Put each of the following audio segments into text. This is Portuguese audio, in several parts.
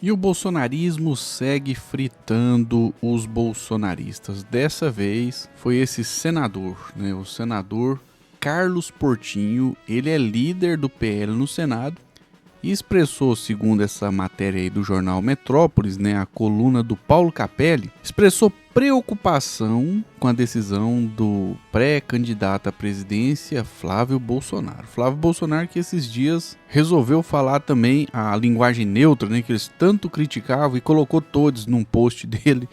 E o bolsonarismo segue fritando os bolsonaristas. Dessa vez foi esse senador, né? O senador Carlos Portinho. Ele é líder do PL no Senado e expressou, segundo essa matéria aí do jornal Metrópolis, né, a coluna do Paulo Capelli, expressou preocupação com a decisão do pré-candidato à presidência Flávio Bolsonaro. Flávio Bolsonaro que esses dias resolveu falar também a linguagem neutra, né, que eles tanto criticavam, e colocou todos num post dele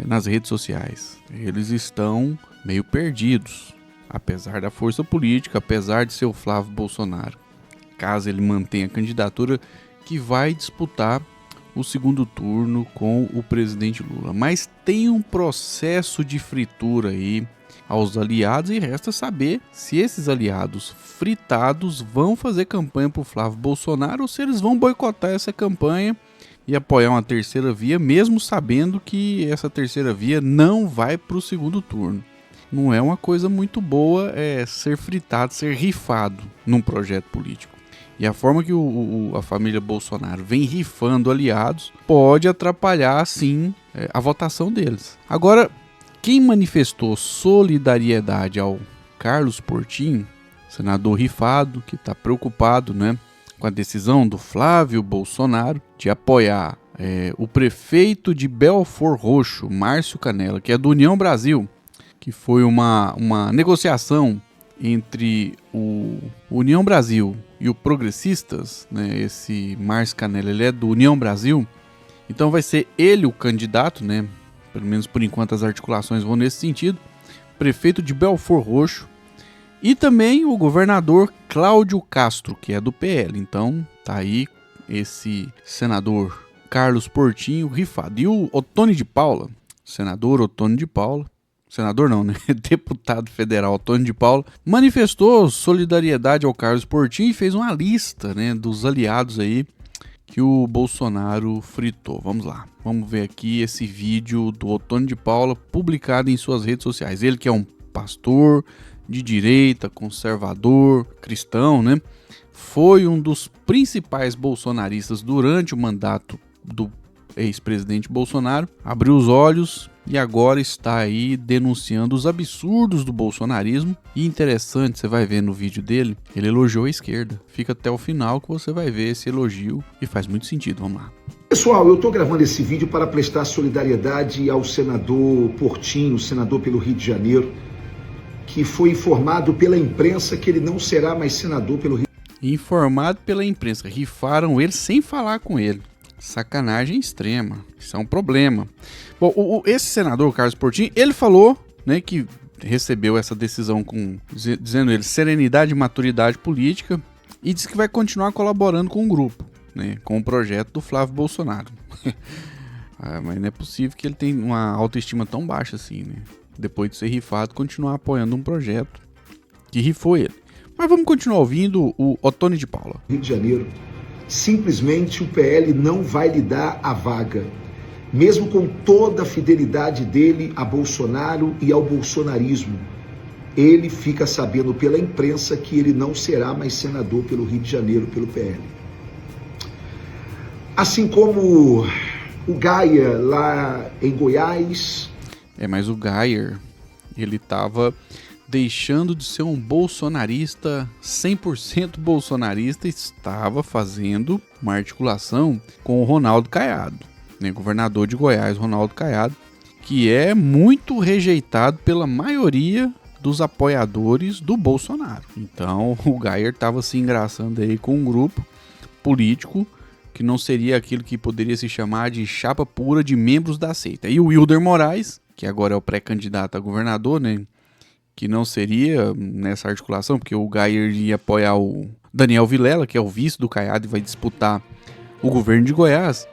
nas redes sociais. Eles estão meio perdidos, apesar da força política, apesar de ser o Flávio Bolsonaro, caso ele mantenha a candidatura, que vai disputar o segundo turno com o presidente Lula. Mas tem um processo de fritura aí aos aliados e resta saber se esses aliados fritados vão fazer campanha para o Flávio Bolsonaro ou se eles vão boicotar essa campanha e apoiar uma terceira via, mesmo sabendo que essa terceira via não vai para o segundo turno. Não é uma coisa muito boa ser fritado, ser rifado num projeto político. E a forma que a família Bolsonaro vem rifando aliados pode atrapalhar, sim, a votação deles. Agora, quem manifestou solidariedade ao Carlos Portinho, senador rifado, que está preocupado, né, com a decisão do Flávio Bolsonaro de apoiar o prefeito de Belford Roxo, Márcio Canella, que é do União Brasil, que foi uma negociação entre o União Brasil e o Progressistas, né? Esse Márcio Canella, ele é do União Brasil, então vai ser ele o candidato, né? Pelo menos por enquanto as articulações vão nesse sentido, prefeito de Belford Roxo, e também o governador Cláudio Castro, que é do PL. Então tá aí esse senador Carlos Portinho rifado. E o Ottoni de Paula, senador Ottoni de Paula, senador não, né? Deputado federal Ottoni de Paula, manifestou solidariedade ao Carlos Portinho e fez uma lista, né, dos aliados aí que o Bolsonaro fritou. Vamos lá, vamos ver aqui esse vídeo do Ottoni de Paula publicado em suas redes sociais. Ele que é um pastor de direita, conservador, cristão, né? Foi um dos principais bolsonaristas durante o mandato do ex-presidente Bolsonaro, abriu os olhos e agora está aí denunciando os absurdos do bolsonarismo. E interessante, você vai ver no vídeo dele, ele elogiou a esquerda. Fica até o final que você vai ver esse elogio e faz muito sentido. Vamos lá. Pessoal, eu estou gravando esse vídeo para prestar solidariedade ao senador Portinho, senador pelo Rio de Janeiro, que foi informado pela imprensa que ele não será mais senador pelo Rio. Informado pela imprensa, rifaram ele sem falar com ele. Sacanagem extrema, isso é um problema. Bom, esse senador, Carlos Portinho, ele falou, né, que recebeu essa decisão dizendo ele, serenidade e maturidade política, e disse que vai continuar colaborando com o grupo, né, com o projeto do Flávio Bolsonaro. Mas não é possível que ele tenha uma autoestima tão baixa assim, né, depois de ser rifado, continuar apoiando um projeto que rifou ele. Mas vamos continuar ouvindo o Ottoni de Paula. Rio de Janeiro. Simplesmente o PL não vai lhe dar a vaga, mesmo com toda a fidelidade dele a Bolsonaro e ao bolsonarismo. Ele fica sabendo pela imprensa que ele não será mais senador pelo Rio de Janeiro, pelo PL. Assim como o Gaia lá em Goiás. Mas o Gaia, ele estava deixando de ser um bolsonarista, 100% bolsonarista, estava fazendo uma articulação com o Ronaldo Caiado, né, governador de Goiás, Ronaldo Caiado, que é muito rejeitado pela maioria dos apoiadores do Bolsonaro. Então o Gaia estava se engraçando aí com um grupo político que não seria aquilo que poderia se chamar de chapa pura de membros da seita. E o Wilder Moraes, que agora é o pré-candidato a governador, né, que não seria nessa articulação, porque o Gaia ia apoiar o Daniel Vilela, que é o vice do Caiado e vai disputar o governo de Goiás.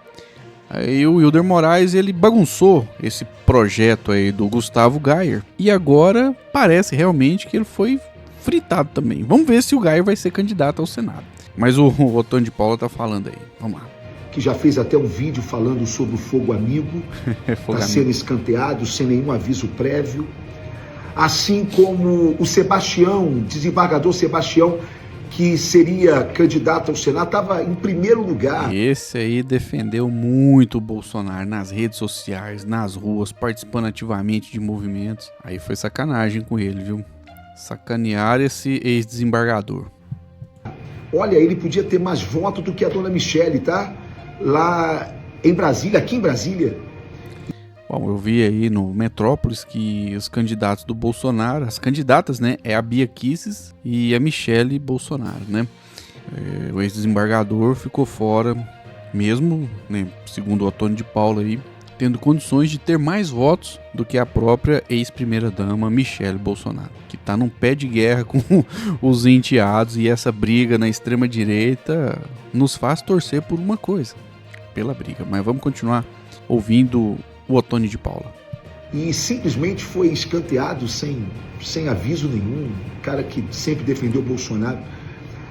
Aí o Wilder Moraes, ele bagunçou esse projeto aí do Gustavo Gaia e agora parece realmente que ele foi fritado também. Vamos ver se o Gaia vai ser candidato ao Senado. Mas o Ottoni de Paula tá falando aí. Vamos lá. Que já fez até um vídeo falando sobre o fogo amigo, está sendo escanteado sem nenhum aviso prévio. Assim como o Sebastião, desembargador Sebastião, que seria candidato ao Senado, estava em primeiro lugar. Esse aí defendeu muito o Bolsonaro nas redes sociais, nas ruas, participando ativamente de movimentos. Aí foi sacanagem com ele, viu? Sacanear esse ex-desembargador. Olha, ele podia ter mais votos do que a dona Michele, tá? Lá em Brasília, aqui em Brasília. Bom, eu vi aí no Metrópolis que os candidatos do Bolsonaro, as candidatas, né, é a Bia Kicis e a Michele Bolsonaro, né? O ex-desembargador ficou fora, mesmo, né, segundo o Ottoni de Paula aí, tendo condições de ter mais votos do que a própria ex-primeira-dama Michele Bolsonaro, que tá num pé de guerra com os enteados, e essa briga na extrema-direita nos faz torcer por uma coisa, pela briga. Mas vamos continuar ouvindo o Ottoni de Paula. E simplesmente foi escanteado sem aviso nenhum, cara que sempre defendeu o Bolsonaro.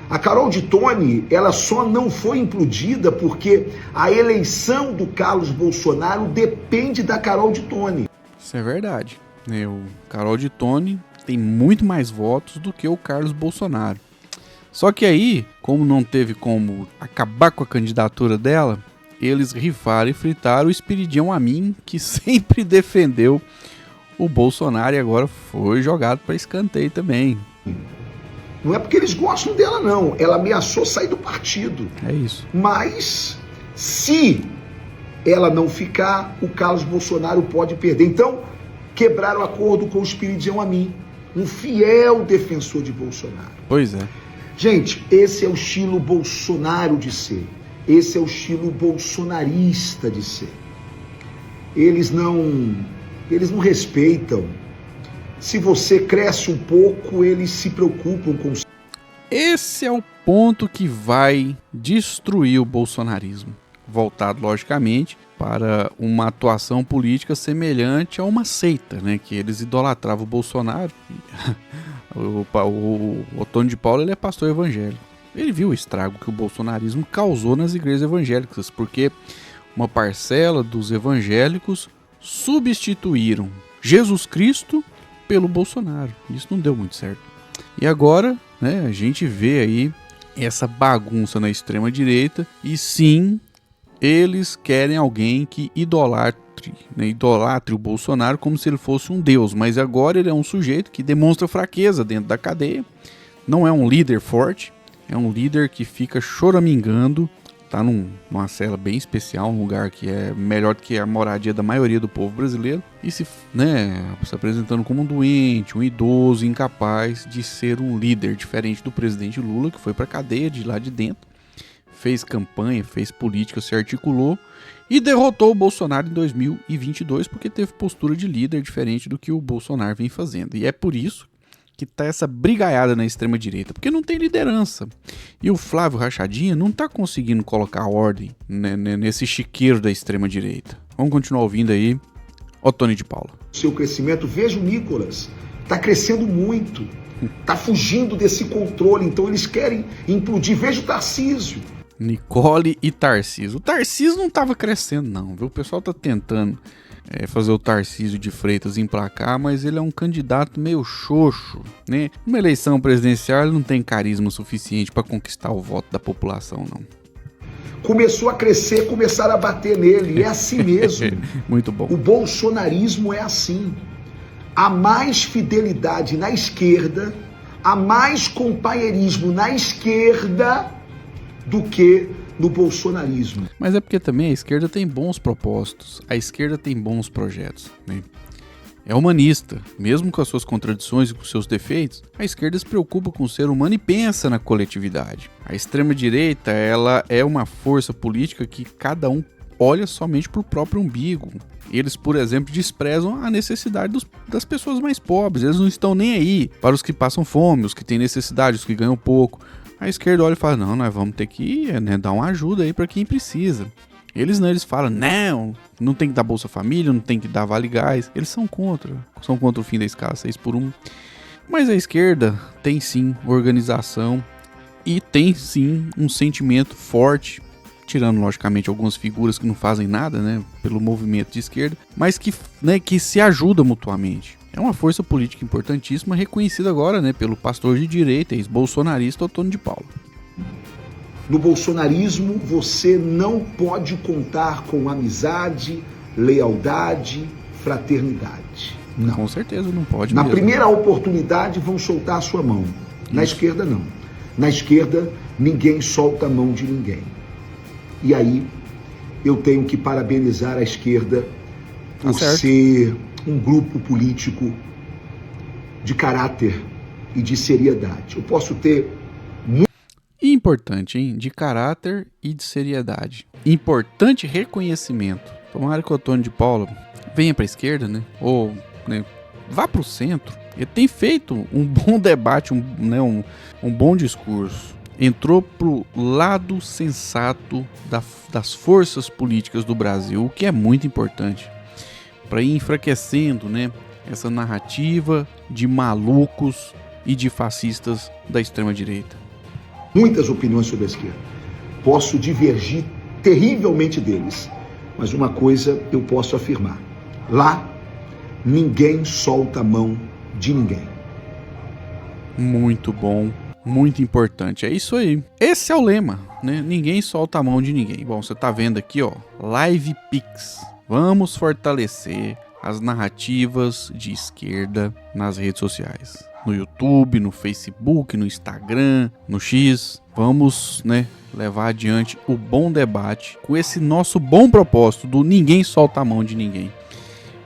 A Carol de Toni, ela só não foi implodida porque a eleição do Carlos Bolsonaro depende da Carol de Toni. Isso é verdade. O Carol de Toni tem muito mais votos do que o Carlos Bolsonaro. Só que aí, como não teve como acabar com a candidatura dela, eles rifaram e fritaram o Esperidião Amin, que sempre defendeu o Bolsonaro e agora foi jogado para escanteio também. Não é porque eles gostam dela, não. Ela ameaçou sair do partido. É isso. Mas, se ela não ficar, o Carlos Bolsonaro pode perder. Então, quebraram o acordo com o Esperidião Amin, um fiel defensor de Bolsonaro. Pois é. Gente, esse é o estilo Bolsonaro de ser. Esse é o estilo bolsonarista de ser. Eles não respeitam. Se você cresce um pouco, eles se preocupam com... Esse é o ponto que vai destruir o bolsonarismo. Voltado, logicamente, para uma atuação política semelhante a uma seita, né? Que eles idolatravam o Bolsonaro. O Ottoni de Paula, ele é pastor evangélico. Ele viu o estrago que o bolsonarismo causou nas igrejas evangélicas, porque uma parcela dos evangélicos substituíram Jesus Cristo pelo Bolsonaro. Isso não deu muito certo. E agora, né, a gente vê aí essa bagunça na extrema direita, e sim, eles querem alguém que idolatre o Bolsonaro como se ele fosse um deus, mas agora ele é um sujeito que demonstra fraqueza dentro da cadeia, não é um líder forte, é um líder que fica choramingando, tá numa cela bem especial, um lugar que é melhor do que a moradia da maioria do povo brasileiro, e se apresentando como um doente, um idoso, incapaz de ser um líder, diferente do presidente Lula, que foi pra cadeia de lá de dentro, fez campanha, fez política, se articulou e derrotou o Bolsonaro em 2022 porque teve postura de líder diferente do que o Bolsonaro vem fazendo. E é por isso que tá essa brigaiada na extrema-direita, porque não tem liderança. E o Flávio Rachadinha não tá conseguindo colocar ordem, né, nesse chiqueiro da extrema-direita. Vamos continuar ouvindo aí Ottoni de Paula. Seu crescimento, veja o Nicolas, tá crescendo muito, tá fugindo desse controle, então eles querem implodir. Veja o Tarcísio. Nicole e Tarcísio. O Tarcísio não tava crescendo não, viu? O pessoal tá tentando fazer o Tarcísio de Freitas emplacar, mas ele é um candidato meio xoxo, né? Uma eleição presidencial ele não tem carisma suficiente para conquistar o voto da população, não. Começou a crescer, começaram a bater nele, é assim mesmo. Muito bom. O bolsonarismo é assim. Há mais fidelidade na esquerda, há mais companheirismo na esquerda do que no bolsonarismo. Mas é porque também a esquerda tem bons propósitos, a esquerda tem bons projetos, né? É humanista, mesmo com as suas contradições e com seus defeitos, a esquerda se preocupa com o ser humano e pensa na coletividade. A extrema-direita, ela é uma força política que cada um olha somente para o próprio umbigo. Eles, por exemplo, desprezam a necessidade das pessoas mais pobres, eles não estão nem aí para os que passam fome, os que têm necessidade, os que ganham pouco. A esquerda olha e fala, não, nós vamos ter que dar uma ajuda aí para quem precisa. Eles falam, não tem que dar Bolsa Família, não tem que dar Vale Gás. Eles são contra o fim da escala 6x1. Mas a esquerda tem sim organização e tem sim um sentimento forte tirando logicamente algumas figuras que não fazem nada, né, pelo movimento de esquerda, mas que, né, que se ajuda mutuamente. É uma força política importantíssima, reconhecida agora, né, pelo pastor de direita, ex-bolsonarista Otônio de Paula. No bolsonarismo, você não pode contar com amizade, lealdade, fraternidade. Não. Com certeza não pode Na mesmo. primeira oportunidade vão soltar a sua mão. Na esquerda, não. Na esquerda, ninguém solta a mão de ninguém. E aí, eu tenho que parabenizar a esquerda por ser um grupo político de caráter e de seriedade. Eu posso ter... Importante, hein? De caráter e de seriedade. Importante reconhecimento. Tomara que o Otônio de Paula venha para a esquerda, né? Ou, né, vá para o centro. Ele tem feito um bom debate, um bom discurso. Entrou pro lado sensato das forças políticas do Brasil, o que é muito importante, para ir enfraquecendo, né, essa narrativa de malucos e de fascistas da extrema-direita. Muitas opiniões sobre a esquerda. Posso divergir terrivelmente deles, mas uma coisa eu posso afirmar: lá, ninguém solta a mão de ninguém. Muito bom, muito importante. É isso aí. Esse é o lema, né? Ninguém solta a mão de ninguém. Bom, você tá vendo aqui, ó, Live Pix. Vamos fortalecer as narrativas de esquerda nas redes sociais. No YouTube, no Facebook, no Instagram, no X. Vamos, né, levar adiante o bom debate com esse nosso bom propósito do ninguém solta a mão de ninguém.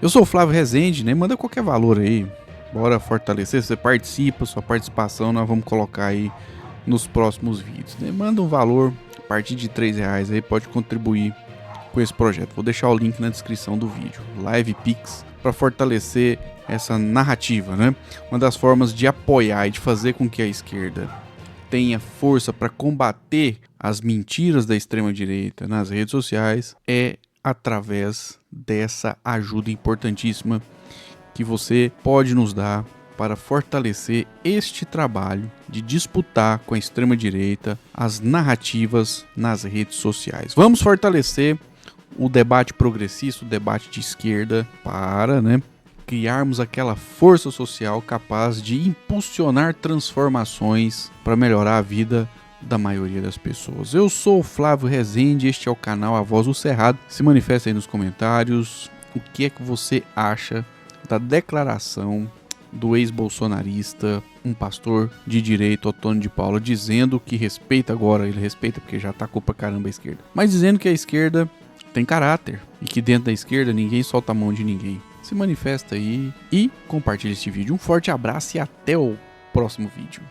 Eu sou o Flávio Rezende, né? Manda qualquer valor aí. Bora fortalecer. Você participa, sua participação nós vamos colocar aí nos próximos vídeos, né? Manda um valor a partir de R$3 aí, pode contribuir com esse projeto. Vou deixar o link na descrição do vídeo. Live Pix, para fortalecer essa narrativa, né? Uma das formas de apoiar e de fazer com que a esquerda tenha força para combater as mentiras da extrema-direita nas redes sociais é através dessa ajuda importantíssima que você pode nos dar para fortalecer este trabalho de disputar com a extrema-direita as narrativas nas redes sociais. Vamos fortalecer o debate progressista, o debate de esquerda, para, né, criarmos aquela força social capaz de impulsionar transformações para melhorar a vida da maioria das pessoas. Eu sou o Flávio Rezende, este é o canal A Voz do Cerrado. Se manifesta aí nos comentários o que é que você acha da declaração do ex-bolsonarista, um pastor de direita, Otônio de Paula, dizendo que respeita agora, ele respeita porque já tacou pra caramba a esquerda, mas dizendo que a esquerda tem caráter e que dentro da esquerda ninguém solta a mão de ninguém. Se manifesta aí e compartilha este vídeo. Um forte abraço e até o próximo vídeo.